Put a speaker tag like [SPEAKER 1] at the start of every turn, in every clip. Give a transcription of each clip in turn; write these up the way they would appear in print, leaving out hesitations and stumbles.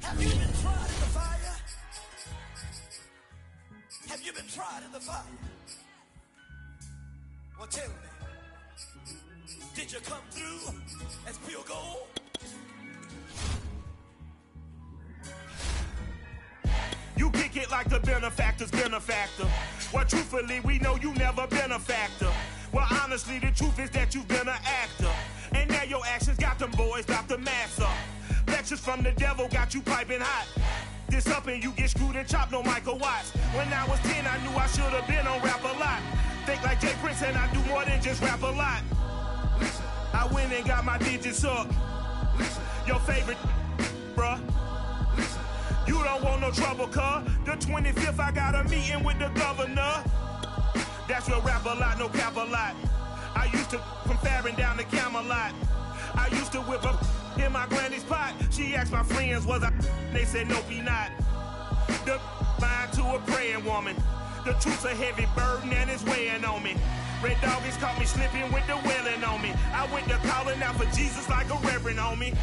[SPEAKER 1] Have you been tried in the fire? Have you been tried in the fire? Well, tell me, did you come through as pure gold?
[SPEAKER 2] You kick it like the benefactor's benefactor. Well, truthfully, we know you never been a factor. Well, honestly, the truth is that you've been an actor. And now your actions got them boys dropped the mask up. Lectures from the devil got you piping hot. This up and you get screwed and chopped, no Michael Watts. When I was 10, I knew I should have been on Rap a Lot. Think like Jay Prince and I do more than just rap a lot. I went and got my digits up. Your favorite, bruh. You don't want no trouble, cuz. The 25th, I got a meeting with the governor. That's real rap a lot, no cap a lot. I used to from Farron down to Camelot. I used to whip up in my granny's pot. She asked my friends, was I? They said, nope, he not. The line to a praying woman. The truth's a heavy burden and it's weighing on me. Red Doggies caught me slipping with the wailing on me. I went to calling out for Jesus like a reverend on me.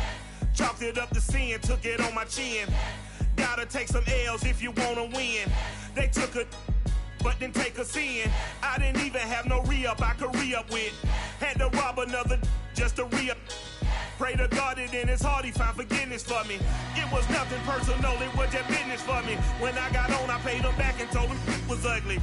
[SPEAKER 2] Chalked it up to sin, took it on my chin. Gotta take some L's if you wanna win. They took a but didn't take a sin. I didn't even have no re-up I could re-up with. Had to rob another just to re-up. Pray to God that in his heart he found forgiveness for me. It was nothing personal, it was just business for me. When I got on, I paid him back and told him it was ugly.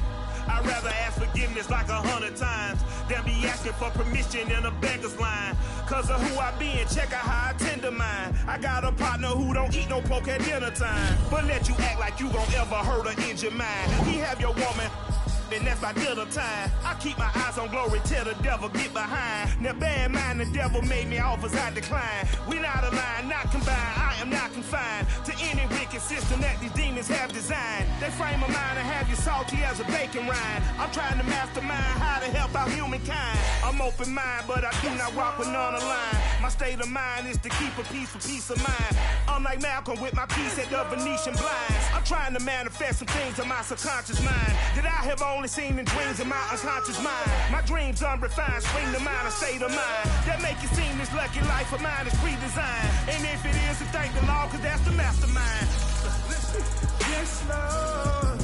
[SPEAKER 2] I'd rather ask forgiveness like 100 times than be asking for permission in a beggar's line. Cause of who I be and check out how I tend to mine. I got a partner who don't eat no pork at dinner time, but let you act like you gon' ever hurt or injure mine. He have your woman, and that's my dinner time. I keep my eyes on glory till the devil get behind. Now bear in mind the devil made me offers I decline. We not aligned, not combined, I am not confined to any wicked system that these demons have designed. They frame a mind and have you salty as a bacon rind. I'm trying to mastermind how to help out humankind. I'm open mind, but I do not rock with none aligned. My state of mind is to keep a peace for peace of mind. Unlike Malcolm with my piece at the Venetian blinds. I'm trying to manifest some things in my subconscious mind that I have only seen in dreams in my unconscious mind. My dreams unrefined, spring to mind, a state of mind that make it seem this lucky life of mine is pre-designed. And if it is, then thank the Lord, cause that's the mastermind. Yes, Lord.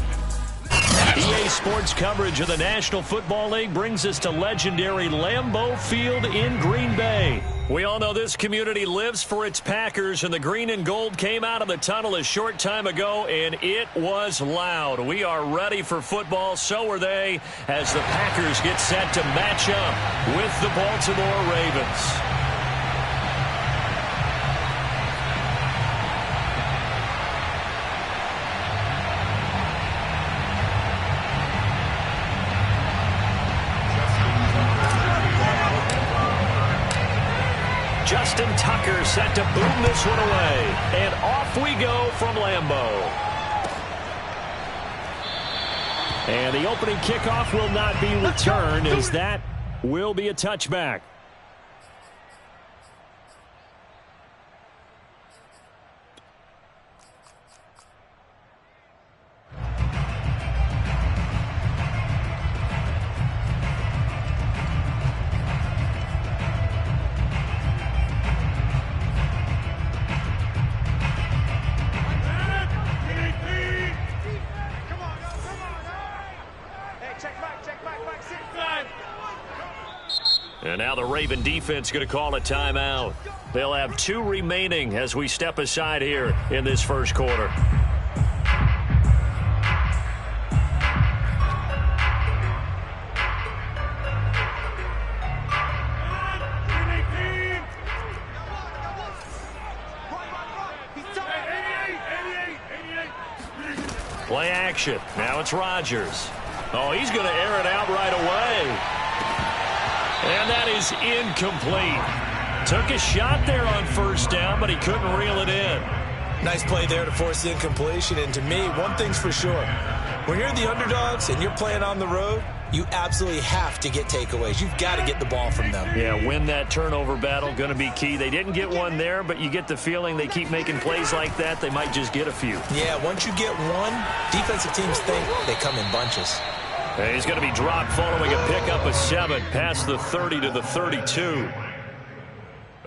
[SPEAKER 3] EA Sports coverage of the National Football League brings us to legendary Lambeau Field in Green Bay. We all know this community lives for its Packers, and the green and gold came out of the tunnel a short time ago, and it was loud. We are ready for football, so are they, as the Packers get set to match up with the Baltimore Ravens. Justin Tucker set to boom this one away. And off we go from Lambeau. And the opening kickoff will not be returned, as that will be a touchback. And now the Raven defense going to call a timeout. They'll have 2 remaining as we step aside here in this first quarter. Play action. Now it's Rodgers. Oh, he's going to air it out right away. And that is incomplete. Took a shot there on first down, but he couldn't reel it in.
[SPEAKER 4] Nice play there to force the incompletion. And to me, one thing's for sure. When you're the underdogs and you're playing on the road, you absolutely have to get takeaways. You've got to get the ball from them.
[SPEAKER 3] Yeah, win that turnover battle, going to be key. They didn't get one there, but you get the feeling they keep making plays like that, they might just get a few.
[SPEAKER 4] Yeah, once you get one, defensive teams think they come in bunches.
[SPEAKER 3] And he's going to be dropped following a pickup of 7 past the 30 to the 32.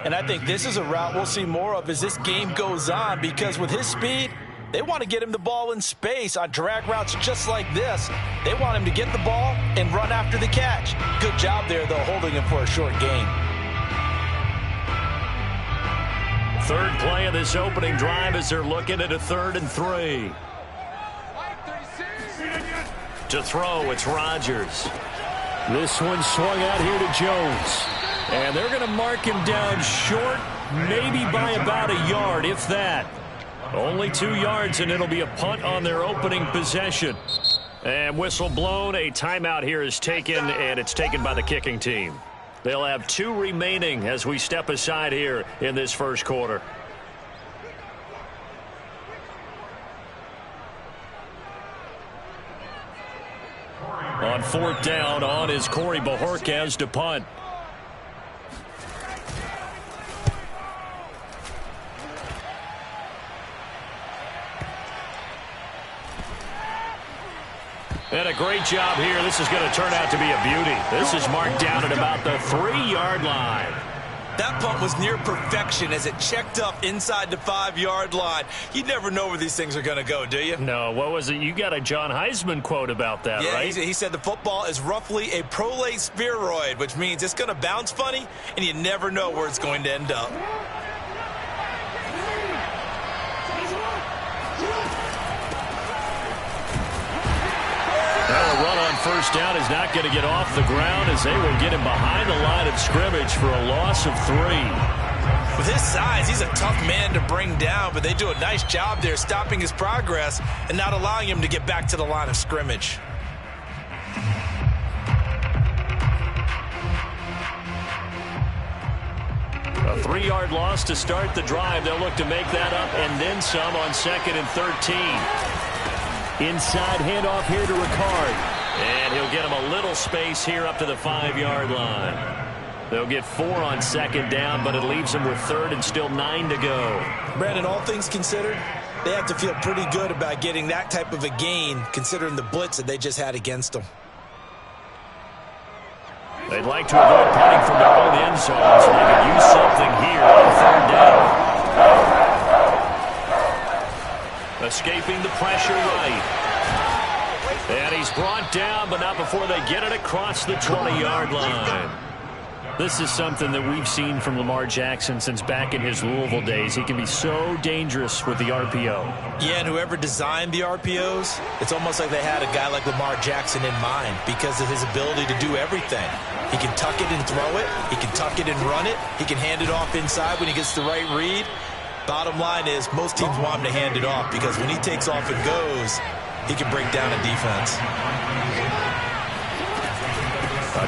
[SPEAKER 4] And I think this is a route we'll see more of as this game goes on, because with his speed, they want to get him the ball in space on drag routes just like this. They want him to get the ball and run after the catch. Good job there, though, holding him for a short gain.
[SPEAKER 3] Third play of this opening drive as they're looking at a 3rd and 3. To throw, it's Rodgers. This one swung out here to Jones. And they're going to mark him down short, maybe by about a yard, if that. Only 2 yards, and it'll be a punt on their opening possession. And whistle blown. A timeout here is taken, and it's taken by the kicking team. They'll have 2 remaining as we step aside here in this first quarter. On 4th down, on is Corey Bajorquez to punt. And a great job here. This is going to turn out to be a beauty. This is marked down at about the 3-yard line.
[SPEAKER 4] That punt was near perfection as it checked up inside the 5-yard line. You never know where these things are going to go, do you?
[SPEAKER 3] No, what was it? You got a John Heisman quote about that,
[SPEAKER 4] yeah,
[SPEAKER 3] right?
[SPEAKER 4] He said the football is roughly a prolate spheroid, which means it's going to bounce funny, and you never know where it's going to end up.
[SPEAKER 3] Well, a run on 1st down is not going to get off the ground as they will get him behind the line of scrimmage for a loss of 3.
[SPEAKER 4] With his size, he's a tough man to bring down, but they do a nice job there stopping his progress and not allowing him to get back to the line of scrimmage.
[SPEAKER 3] A 3-yard loss to start the drive. They'll look to make that up and then some on 2nd and 13. Inside handoff here to Ricard. And he'll get him a little space here up to the 5-yard line. They'll get 4 on 2nd down, but it leaves them with 3rd and still 9 to go.
[SPEAKER 4] Brandon, all things considered, they have to feel pretty good about getting that type of a gain, considering the blitz that they just had against them.
[SPEAKER 3] They'd like to avoid punting from their own end zone, so they could use something here on 3rd down. Escaping the pressure right. And he's brought down, but not before they get it across the 20-yard line. This is something that we've seen from Lamar Jackson since back in his Louisville days. He can be so dangerous with the RPO.
[SPEAKER 4] Yeah, and whoever designed the RPOs, it's almost like they had a guy like Lamar Jackson in mind because of his ability to do everything. He can tuck it and throw it. He can tuck it and run it. He can hand it off inside when he gets the right read. Bottom line is most teams want him to hand it off because when he takes off and goes, he can break down a defense.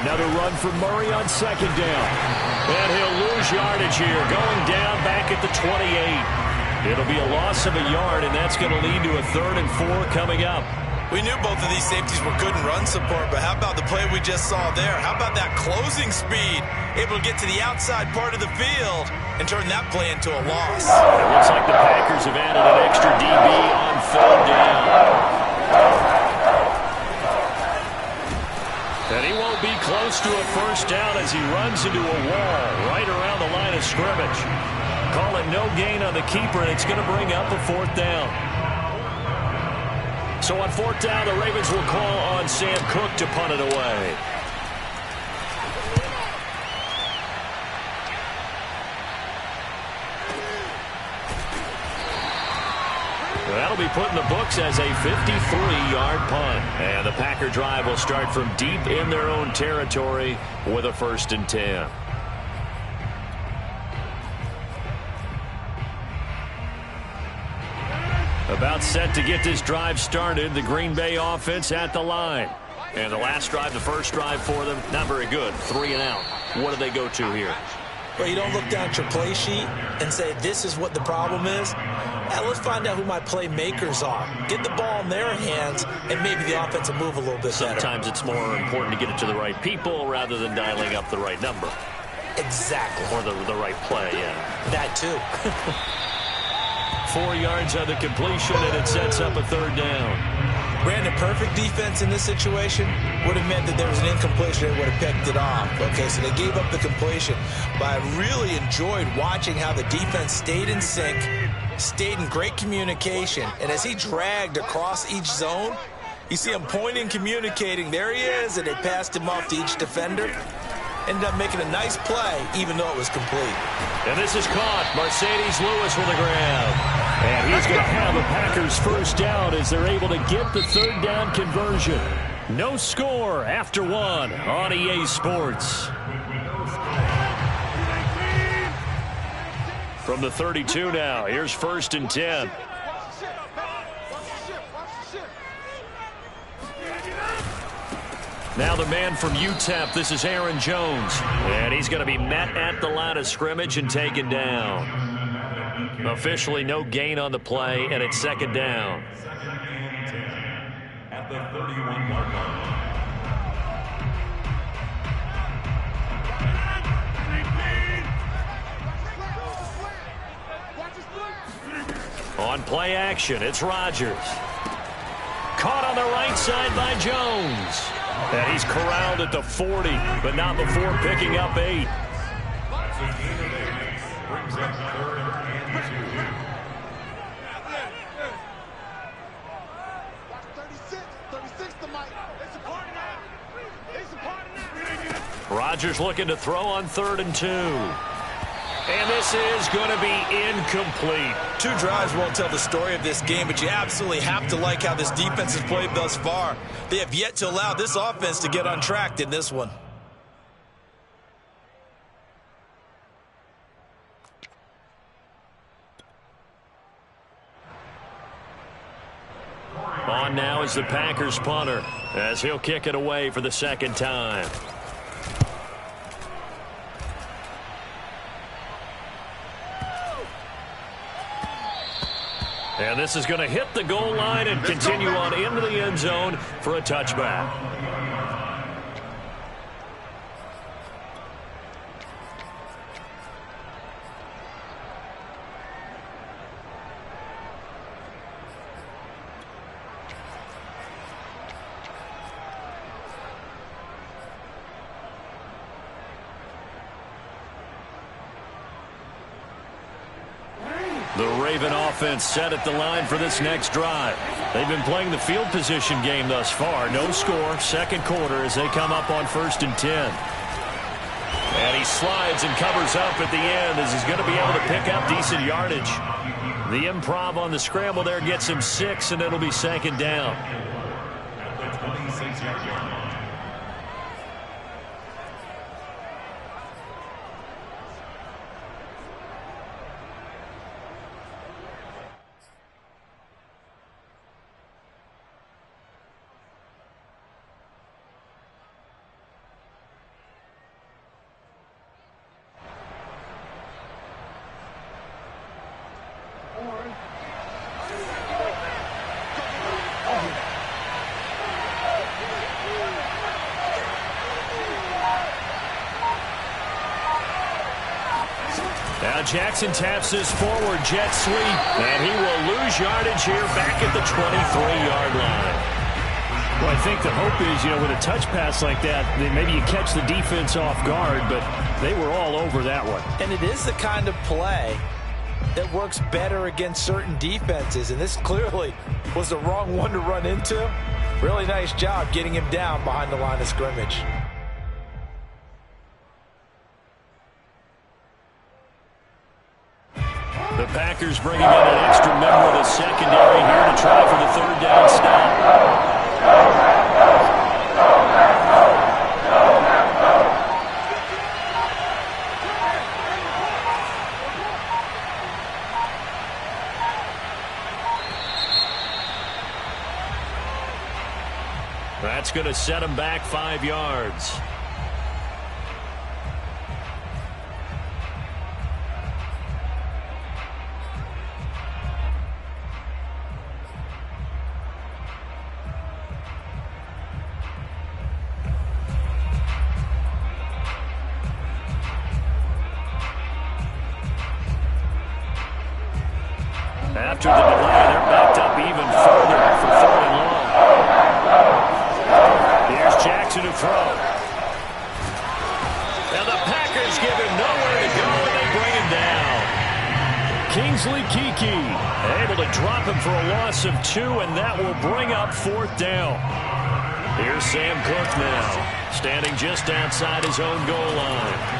[SPEAKER 3] Another run for Murray on 2nd down. And he'll lose yardage here, going down back at the 28. It'll be a loss of a yard, and that's going to lead to a 3rd and 4 coming up.
[SPEAKER 4] We knew both of these safeties were good in run support, but how about the play we just saw there? How about that closing speed? Able to get to the outside part of the field and turn that play into a loss.
[SPEAKER 3] It looks like the Packers have added an extra DB on 3rd down. And he won't be close to a 1st down as he runs into a wall right around the line of scrimmage. Call it no gain on the keeper, and it's going to bring up a 4th down. So on 4th down, the Ravens will call on Sam Cook to punt it away. That'll be put in the books as a 53-yard punt. And the Packer drive will start from deep in their own territory with a 1st and 10. About set to get this drive started. The Green Bay offense at the line. And the last drive, the first drive for them, not very good. 3 and out. What do they go to here?
[SPEAKER 4] Well, you don't look down at your play sheet and say, this is what the problem is. Now, let's find out who my playmakers are. Get the ball in their hands, and maybe the offense will move a little bit better.
[SPEAKER 3] Sometimes it's more important to get it to the right people rather than dialing up the right number.
[SPEAKER 4] Exactly.
[SPEAKER 3] Or the right play, yeah.
[SPEAKER 4] That too.
[SPEAKER 3] 4 yards on the completion, and it sets up a 3rd down.
[SPEAKER 4] Brandon, perfect defense in this situation would have meant that there was an incompletion and would have picked it off. Okay, so they gave up the completion. But I really enjoyed watching how the defense stayed in sync, stayed in great communication. And as he dragged across each zone, you see him pointing, communicating. There he is, and they passed him off to each defender. Ended up making a nice play, even though it was complete.
[SPEAKER 3] And this is caught. Mercedes Lewis with a grab. And he's going to have a Packers first down as they're able to get the third down conversion. No score after one on EA Sports. From the 32 now, here's 1st and 10. Now the man from UTEP, this is Aaron Jones. And he's going to be met at the line of scrimmage and taken down. Officially no gain on the play, and it's 2nd down.
[SPEAKER 5] At the 31-yard line.
[SPEAKER 3] On play action, it's Rodgers. Caught on the right side by Jones. And he's corralled at the 40, but not before picking up 8.
[SPEAKER 5] Brings up 3rd and
[SPEAKER 3] 2. Rodgers looking to throw on 3rd and 2. And this is going to be incomplete.
[SPEAKER 4] 2 drives won't tell the story of this game, but you absolutely have to like how this defense has played thus far. They have yet to allow this offense to get untracked in this one.
[SPEAKER 3] On now is the Packers punter as he'll kick it away for the 2nd time. And this is going to hit the goal line and continue on into the end zone for a touchback. The Raven offense set at the line for this next drive. They've been playing the field position game thus far. No score, 2nd quarter as they come up on 1st and 10. And he slides and covers up at the end as he's going to be able to pick up decent yardage. The improv on the scramble there gets him 6, and it'll be 2nd down.
[SPEAKER 5] At the 26-yard line.
[SPEAKER 3] Now Jackson taps his forward jet sweep, and he will lose yardage here back at the 23-yard line.
[SPEAKER 6] Well, I think the hope is, with a touch pass like that, then maybe you catch the defense off guard, but they were all over that one.
[SPEAKER 4] And it is the kind of play that works better against certain defenses, and this clearly was the wrong one to run into. Really nice job getting him down behind the line of scrimmage.
[SPEAKER 3] The Packers bringing in an extra member of the secondary here to try for the 3rd down stop. That's going to set him back 5 yards. After the delay, they're backed up even further for 3rd and long. Jackson to throw. And the Packers give him nowhere to go, and they bring him down. Kingsley Keke able to drop him for a loss of 2, and that will bring up 4th down. Here's Sam Cook now, standing just outside his own goal line.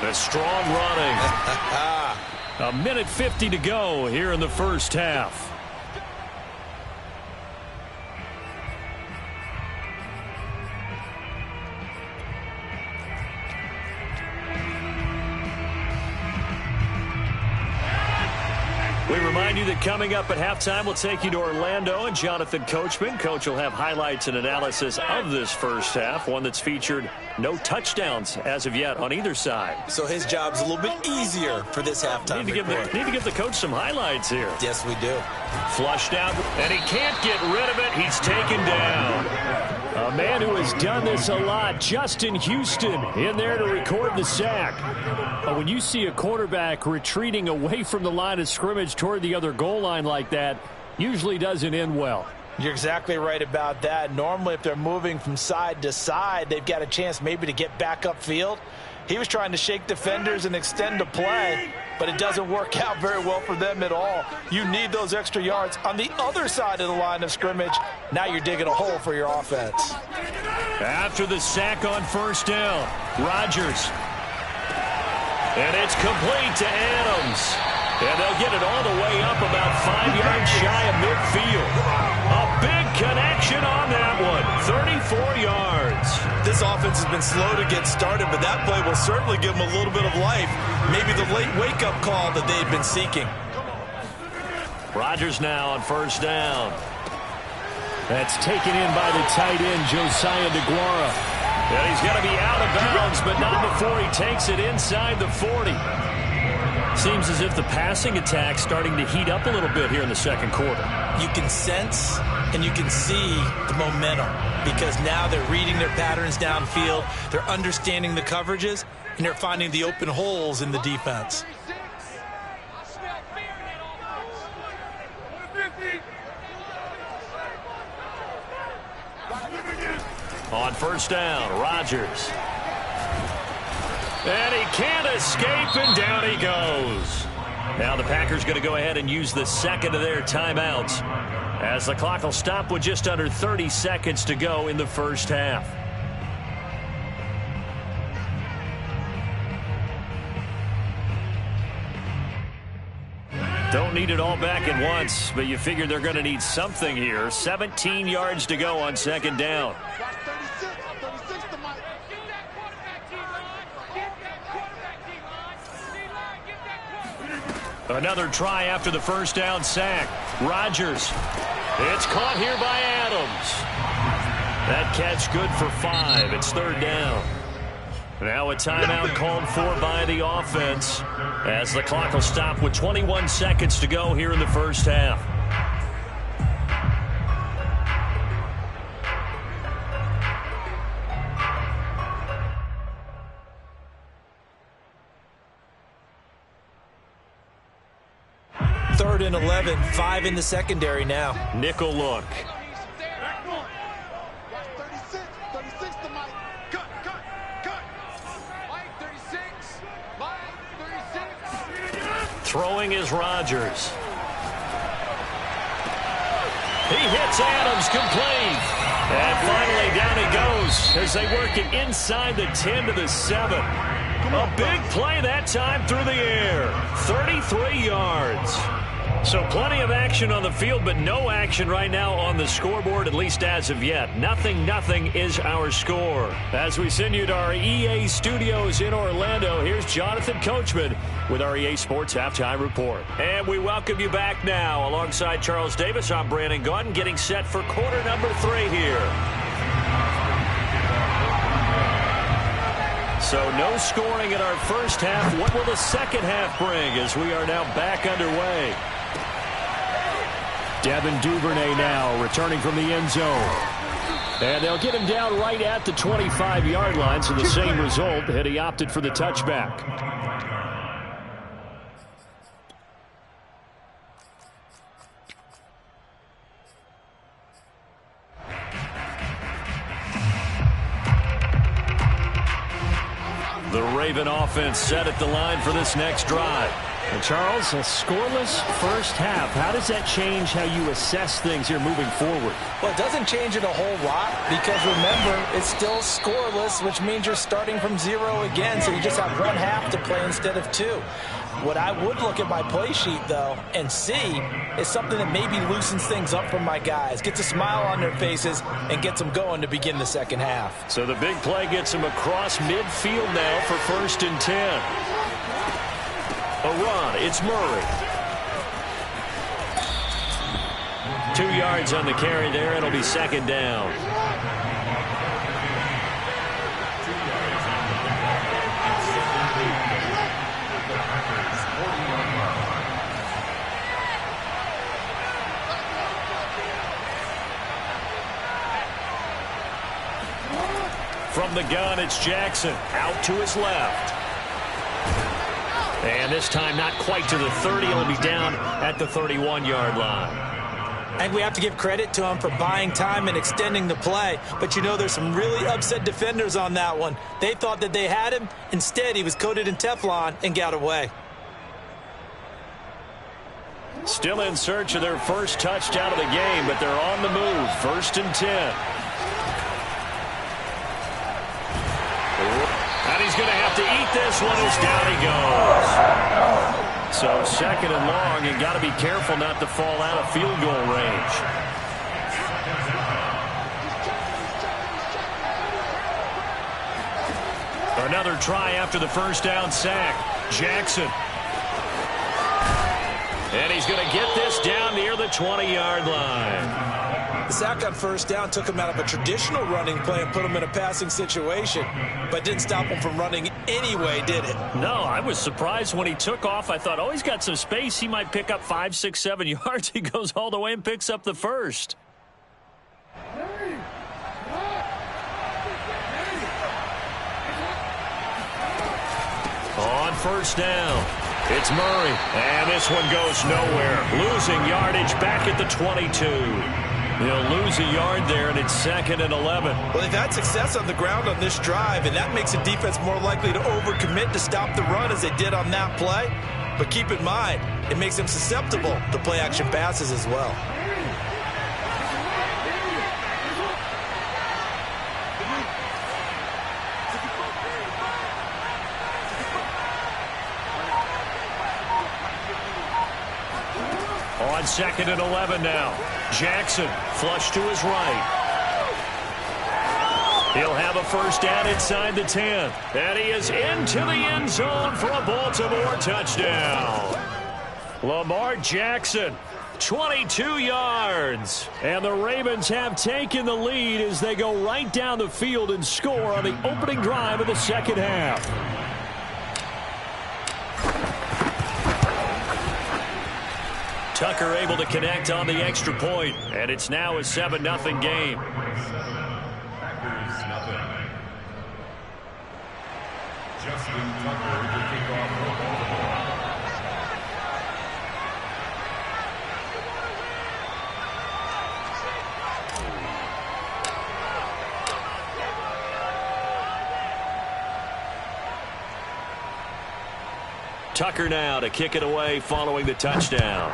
[SPEAKER 3] A strong running. A minute 50 to go here in the first half. We remind you that coming up at halftime, we'll take you to Orlando and Jonathan Coachman. Coach will have highlights and analysis of this first half, one that's featured no touchdowns as of yet on either side.
[SPEAKER 4] So his job's a little bit easier for this halftime report.
[SPEAKER 3] Need to give the coach some highlights here.
[SPEAKER 4] Yes, we do.
[SPEAKER 3] Flushed out, and he can't get rid of it. He's taken down. A man who has done this a lot, Justin Houston, in there to record the sack. When you see a quarterback retreating away from the line of scrimmage toward the other goal line like that, usually doesn't end well.
[SPEAKER 4] You're exactly right about that. Normally, if they're moving from side to side, they've got a chance maybe to get back upfield. He was trying to shake defenders and extend the play, but it doesn't work out very well for them at all. You need those extra yards on the other side of the line of scrimmage. Now you're digging a hole for your offense.
[SPEAKER 3] After the sack on first down, Rodgers. And it's complete to Adams. And they'll get it all the way up about 5 yards shy of midfield. A big connection on that one. 34 yards.
[SPEAKER 4] This offense has been slow to get started, but that play will certainly give them a little bit of life. Maybe the late wake-up call that they've been seeking.
[SPEAKER 3] Rodgers now on first down. That's taken in by the tight end, Josiah DeGuara. And he's going to be out of bounds, but not before he takes it inside the 40. Seems as if the passing attack's starting to heat up a little bit here in the second quarter.
[SPEAKER 4] You can sense and you can see the momentum because now they're reading their patterns downfield, they're understanding the coverages, and they're finding the open holes in the defense.
[SPEAKER 3] On first down, Rodgers. And he can't escape, and down he goes. Now the Packers going to go ahead and use the second of their timeouts as the clock will stop with just under 30 seconds to go in the first half. Don't need it all back at once, but you figure they're going to need something here. 17 yards to go on second down. Another try after the first down sack. Rodgers. It's caught here by Adams. That catch good for 5. It's third down. Now a timeout called for by the offense as the clock will stop with 21 seconds to go here in the first half.
[SPEAKER 4] Third and 11, 5 in the secondary now.
[SPEAKER 3] Nickel look. Throwing is Rodgers. He hits Adams complete. And finally down he goes as they work it inside the 10 to the 7. A big play that time through the air. 33 yards. So plenty of action on the field, but no action right now on the scoreboard, at least as of yet. 0-0 is our score. As we send you to our EA studios in Orlando, here's Jonathan Coachman with our EA Sports Halftime Report. And we welcome you back now. Alongside Charles Davis, I'm Brandon Gaudin, getting set for quarter number 3 here. So no scoring in our first half. What will the second half bring as we are now back underway? Devin Duvernay now returning from the end zone. And they'll get him down right at the 25-yard line, so the same result had he opted for the touchback. The Raven offense set at the line for this next drive.
[SPEAKER 6] And Charles, a scoreless first half. How does that change how you assess things here moving forward?
[SPEAKER 4] Well, it doesn't change it a whole lot because, remember, it's still scoreless, which means you're starting from 0 again, so you just have one half to play instead of 2. What I would look at my play sheet, though, and see is something that maybe loosens things up for my guys, gets a smile on their faces, and gets them going to begin the second half.
[SPEAKER 3] So the big play gets him across midfield now for 1st and 10. A run, it's Murray. 2 yards on the carry there. It'll be 2nd down. From the gun, it's Jackson. Out to his left. And this time not quite to the 30. He'll be down at the 31-yard line.
[SPEAKER 4] And we have to give credit to him for buying time and extending the play. But, you know, there's some really upset defenders on that one. They thought that they had him. Instead, he was coated in Teflon and got away.
[SPEAKER 3] Still in search of their first touchdown of the game, but they're on the move. 1st and 10. And he's going to have to eat this one as down he goes. So 2nd and long, and got to be careful not to fall out of field goal range. Another try after the first down sack. Jackson. And he's going to get this down near the 20-yard line.
[SPEAKER 4] The sack on first down took him out of a traditional running play and put him in a passing situation, but didn't stop him from running anyway, did it?
[SPEAKER 3] No, I was surprised when he took off. I thought, oh, he's got some space. He might pick up 5, 6, 7 yards. He goes all the way and picks up the first. On first down, it's Murray, and this one goes nowhere. Losing yardage back at the 22. They'll lose a yard there, and it's 2nd and 11.
[SPEAKER 4] Well, they've had success on the ground on this drive, and that makes the defense more likely to overcommit to stop the run as they did on that play. But keep in mind, it makes them susceptible to play-action passes as well.
[SPEAKER 3] On 2nd and 11 now. Jackson flush to his right. He'll have a first down inside the 10. And he is into the end zone for a Baltimore touchdown. Lamar Jackson, 22 yards. And the Ravens have taken the lead as they go right down the field and score on the opening drive of the second half. Tucker able to connect on the extra point, and it's now a 7-0 game.
[SPEAKER 5] Packers nothing. Justin Tucker to kick off for Baltimore.
[SPEAKER 3] Tucker now to kick it away following the touchdown.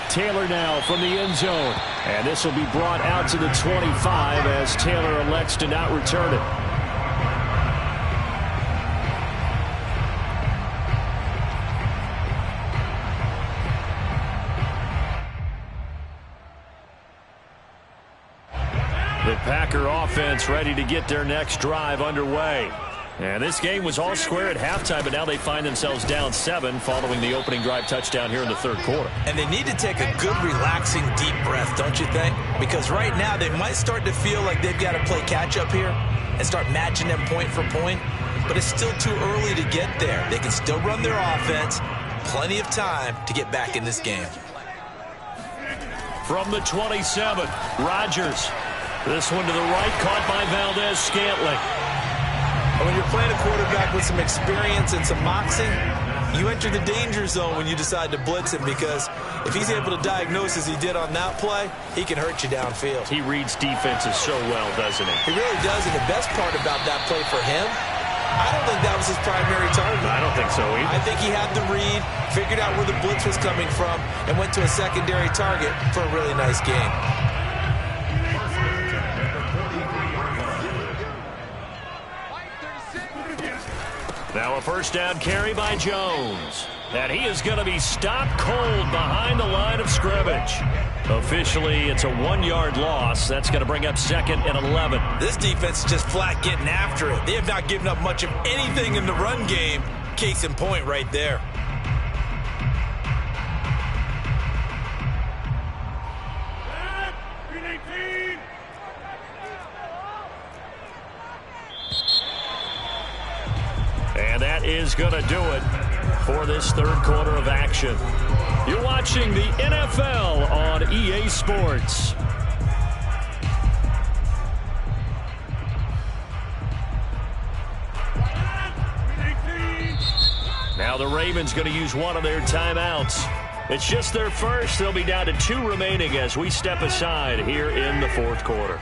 [SPEAKER 6] Taylor now from the end zone. And this will be brought out to the 25 as Taylor elects to not return it.
[SPEAKER 3] The Packer offense ready to get their next drive underway. And this game was all square at halftime, but now they find themselves down 7 following the opening drive touchdown here in the third quarter.
[SPEAKER 4] And they need to take a good, relaxing, deep breath, don't you think? Because right now they might start to feel like they've got to play catch-up here and start matching them point for point. But it's still too early to get there. They can still run their offense. Plenty of time to get back in this game.
[SPEAKER 3] From the 27, Rodgers. This one to the right, caught by Valdez-Scantling.
[SPEAKER 4] When you're playing a quarterback with some experience and some moxie, You enter the danger zone when you decide to blitz him, because if he's able to diagnose as he did on that play, he can hurt you downfield.
[SPEAKER 3] He reads defenses so well, doesn't he?
[SPEAKER 4] He really does, and the best part about that play for him, I don't think that was his primary target.
[SPEAKER 3] I don't think so either.
[SPEAKER 4] I think he had the read, figured out where the blitz was coming from, and went to a secondary target for a really nice game.
[SPEAKER 3] Now a first down carry by Jones. And he is going to be stopped cold behind the line of scrimmage. Officially, it's a 1-yard loss. That's going to bring up 2nd and 11.
[SPEAKER 4] This defense is just flat getting after it. They have not given up much of anything in the run game. Case in point right there.
[SPEAKER 3] And that is going to do it for this third quarter of action. You're watching the NFL on EA Sports. Now the Ravens going to use one of their timeouts. It's just their first. They'll be down to 2 remaining as we step aside here in the fourth quarter.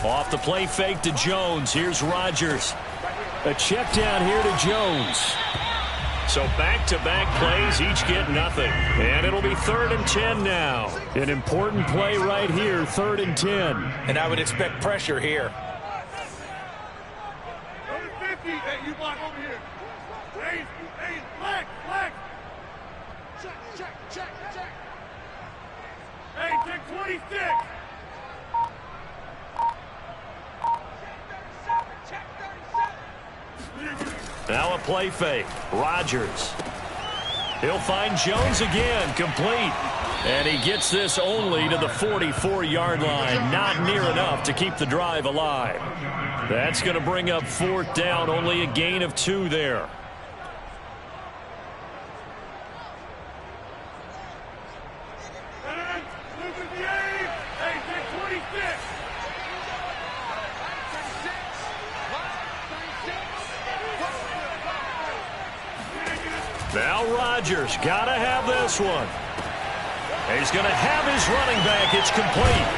[SPEAKER 3] Off the play fake to Jones. Here's Rodgers. A check down here to Jones. So back-to-back plays, each get nothing. And it'll be 3rd and 10 now. An important play right here, 3rd and 10.
[SPEAKER 4] And I would expect pressure here.
[SPEAKER 5] Hey, you block over here. Hey, black. Check. Hey, check 26.
[SPEAKER 3] Now a play fake. Rodgers. He'll find Jones again, complete. And he gets this only to the 44-yard line. Not near enough to keep the drive alive. That's going to bring up 4th down, only a gain of 2 there. Now Rodgers got to have this one. He's going to have his running back. It's complete.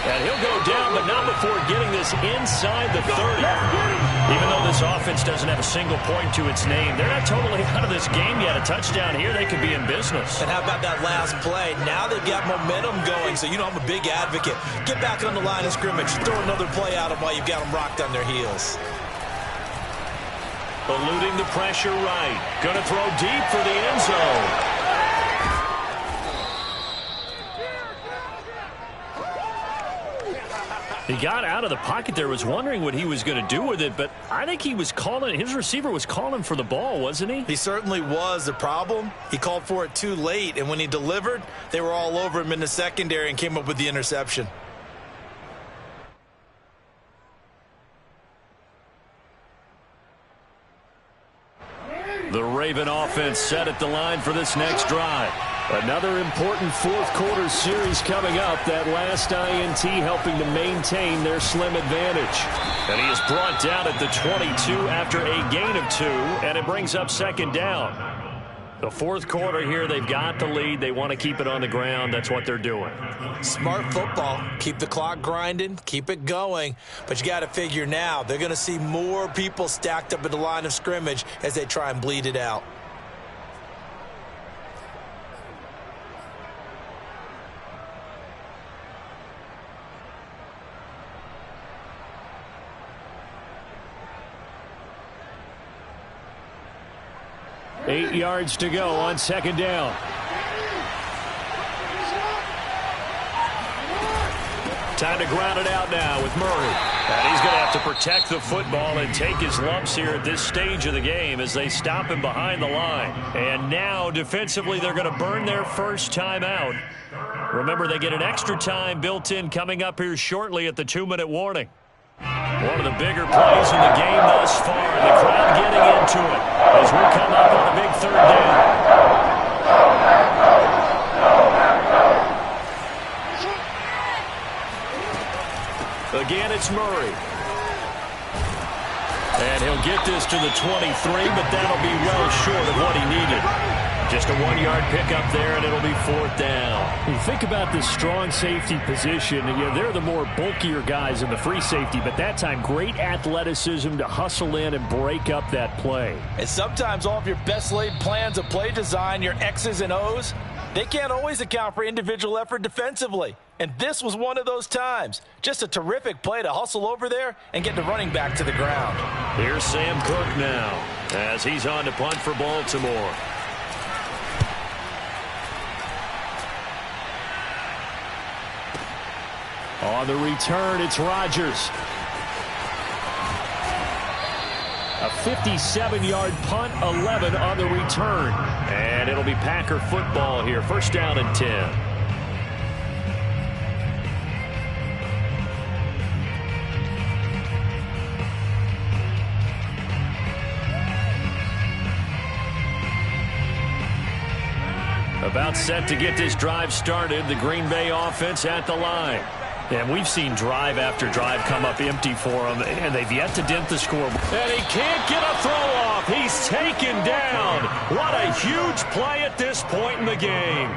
[SPEAKER 3] And he'll go down, but not before getting this inside the 30. Even though this offense doesn't have a single point to its name, they're not totally out of this game yet. A touchdown here, they could be in business.
[SPEAKER 4] And how about that last play? Now they've got momentum going, so you know I'm a big advocate. Get back on the line of scrimmage. Throw another play at them while you've got them rocked on their heels.
[SPEAKER 3] Eluding the pressure right. Going to throw deep for the end zone. He got out of the pocket there, was wondering what he was going to do with it, but I think he was calling, his receiver was calling for the ball, wasn't he?
[SPEAKER 4] He certainly was. The problem, he called for it too late, and when he delivered, they were all over him in the secondary and came up with the interception. The
[SPEAKER 3] Raven offense set at the line for this next drive.
[SPEAKER 6] Another important fourth quarter series coming up. That last INT helping to maintain their slim advantage.
[SPEAKER 3] And he is brought down at the 22 after a gain of 2, and it brings up 2nd down. The fourth quarter here, they've got the lead. They want to keep it on the ground. That's what they're doing.
[SPEAKER 4] Smart football. Keep the clock grinding. Keep it going. But you got to figure now, they're going to see more people stacked up at the line of scrimmage as they try and bleed it out.
[SPEAKER 6] Eight yards to go on 2nd down.
[SPEAKER 3] Time to ground it out now with Murray. And he's going to have to protect the football and take his lumps here at this stage of the game as they stop him behind the line. And now, defensively, they're going to burn their first time out. Remember, they get an extra time built in coming up here shortly at the 2-minute warning. One of the bigger plays in the game thus far, and the crowd getting into it as we come up on a big 3rd down. it's Murray. And he'll get this to the 23, but that'll be well short of what he needed. Just a 1-yard pickup there, and it'll be 4th down.
[SPEAKER 6] You think about this strong safety position. They're the more bulkier guys in the free safety, but that time, great athleticism to hustle in and break up that play.
[SPEAKER 4] And sometimes all of your best laid plans of play design, your X's and O's, they can't always account for individual effort defensively. And this was one of those times. Just a terrific play to hustle over there and get the running back to the ground.
[SPEAKER 3] Here's Sam Cook now as he's on to punt for Baltimore.
[SPEAKER 6] On the return, it's Rodgers. A 57-yard punt, 11 on the return. And it'll be Packer football here. 1st down and 10. About set to get this drive started. The Green Bay offense at the line. And we've seen drive after drive come up empty for them, and they've yet to dent the scoreboard.
[SPEAKER 3] And he can't get a throw off. He's taken down. What a huge play at this point in the game.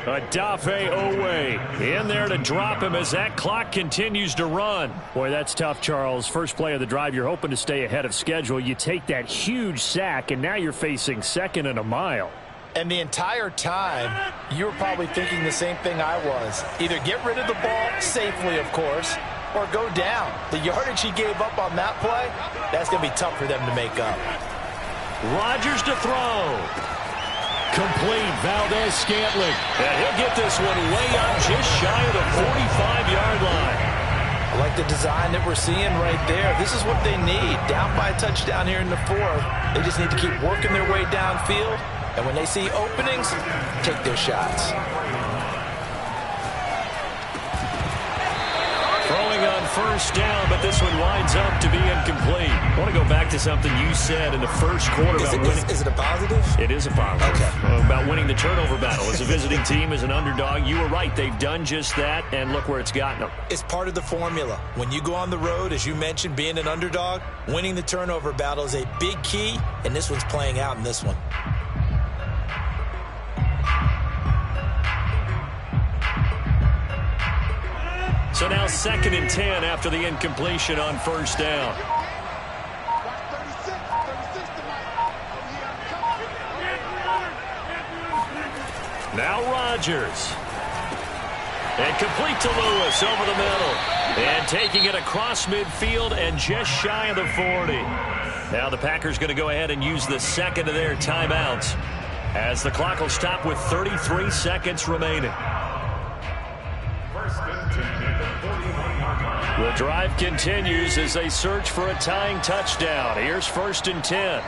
[SPEAKER 6] Odafe Owe in there to drop him as that clock continues to run. Boy, that's tough, Charles. First play of the drive, you're hoping to stay ahead of schedule. You take that huge sack, and now you're facing 2nd and a mile.
[SPEAKER 4] And the entire time, you were probably thinking the same thing I was. Either get rid of the ball safely, of course, or go down. The yardage he gave up on that play, that's going to be tough for them to make up.
[SPEAKER 3] Rodgers to throw. Complete. Valdez-Scantling. And he'll get this one way up just shy of the 45-yard line.
[SPEAKER 4] I like the design that we're seeing right there. This is what they need. Down by a touchdown here in the 4th. They just need to keep working their way downfield. And when they see openings, take their shots.
[SPEAKER 3] Throwing on 1st down, but this one winds up to be incomplete. I want to go back to something you said in the first quarter about winning.
[SPEAKER 4] Is it a positive?
[SPEAKER 3] It is a positive.
[SPEAKER 4] Okay.
[SPEAKER 3] About winning the turnover battle. As a visiting team, as an underdog, you were right. They've done just that, and look where it's gotten them.
[SPEAKER 4] It's part of the formula. When you go on the road, as you mentioned, being an underdog, winning the turnover battle is a big key, and this one's playing out in this one.
[SPEAKER 3] So now 2nd and 10 after the incompletion on 1st down. Now Rodgers. And complete to Lewis over the middle. And taking it across midfield and just shy of the 40. Now the Packers going to go ahead and use the 2nd of their timeouts as the clock will stop with 33 seconds remaining. The drive continues as they search for a tying touchdown. Here's 1st and 10.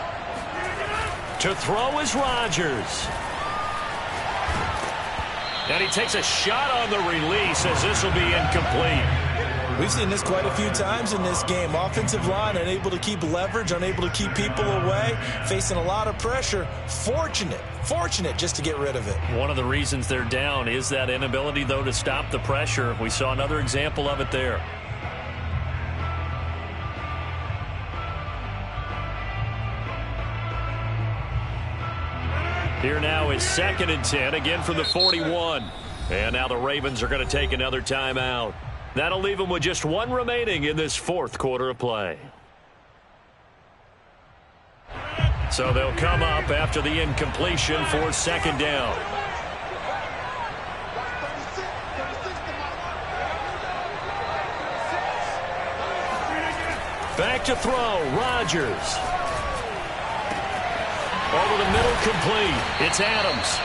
[SPEAKER 3] To throw is Rodgers. And he takes a shot on the release as this will be incomplete.
[SPEAKER 4] We've seen this quite a few times in this game. Offensive line unable to keep leverage, unable to keep people away, facing a lot of pressure. Fortunate just to get rid of it.
[SPEAKER 3] One of the reasons they're down is that inability, though, to stop the pressure. We saw another example of it there. Here now is 2nd and 10, again from the 41. And now the Ravens are going to take another timeout. That'll leave them with just one remaining in this 4th quarter of play. So they'll come up after the incompletion for 2nd down. Back to throw, Rodgers. Over the middle, complete. It's Adams.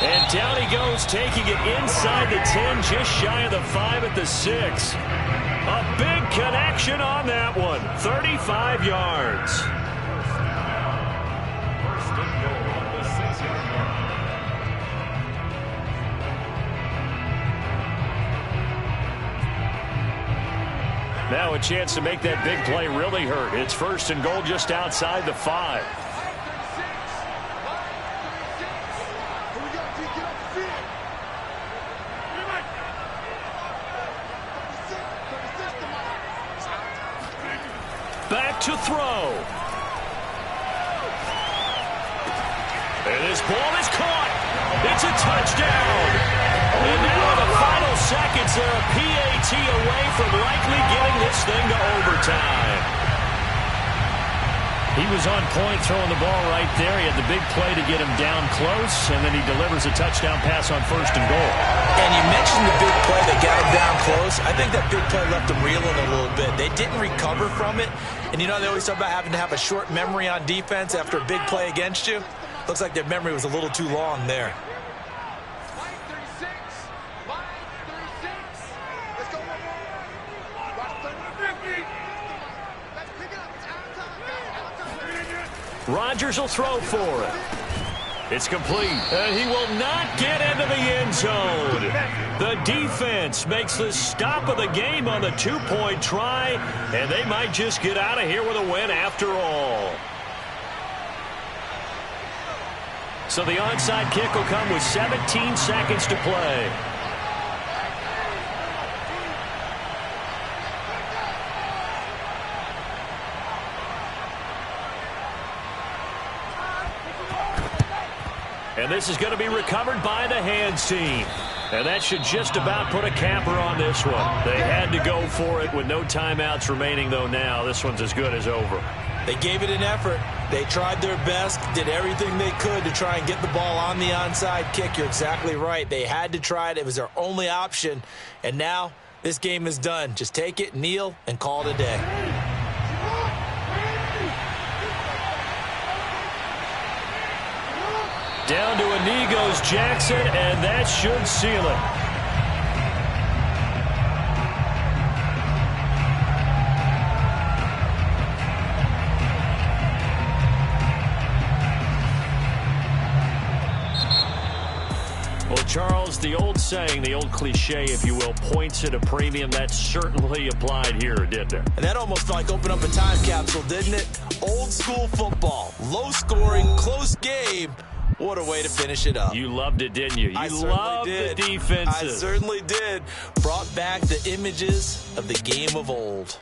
[SPEAKER 3] And down he goes, taking it inside the 10, just shy of the 5 at the 6. A big connection on that one. 35 yards. Now a chance to make that big play really hurt. It's 1st and goal just outside the 5. And this ball is caught. It's a touchdown. And now in the final seconds, they're a PAT away from likely getting this thing to overtime. He was on point throwing the ball right there. He had the big play to get him down close, and then he delivers a touchdown pass on 1st and goal.
[SPEAKER 4] And you mentioned the big play that got him down close. I think that big play left him reeling a little bit. They didn't recover from it. And you know, they always talk about having to have a short memory on defense after a big play against you. Looks like their memory was a little too long there.
[SPEAKER 3] Rodgers will throw for it. It's complete, and he will not get into the end zone. The defense makes the stop of the game on the 2-point try, and they might just get out of here with a win after all. So the onside kick will come with 17 seconds to play. And this is going to be recovered by the hands team. And that should just about put a capper on this one. They had to go for it with no timeouts remaining, though now. This one's as good as over.
[SPEAKER 4] They gave it an effort. They tried their best, did everything they could to try and get the ball on the onside kick. You're exactly right. They had to try it. It was their only option. And now this game is done. Just take it, kneel, and call it a day.
[SPEAKER 3] Down to a knee goes Jackson, and that should seal it. Well, Charles, the old saying, the old cliche, if you will, points at a premium, that certainly applied here, didn't it?
[SPEAKER 4] And that almost felt like opened up a time capsule, didn't it? Old school football, low scoring, close game. What a way to finish it up.
[SPEAKER 3] You loved it, didn't you? You loved the defenses.
[SPEAKER 4] I certainly did. Brought back the images of the game of old.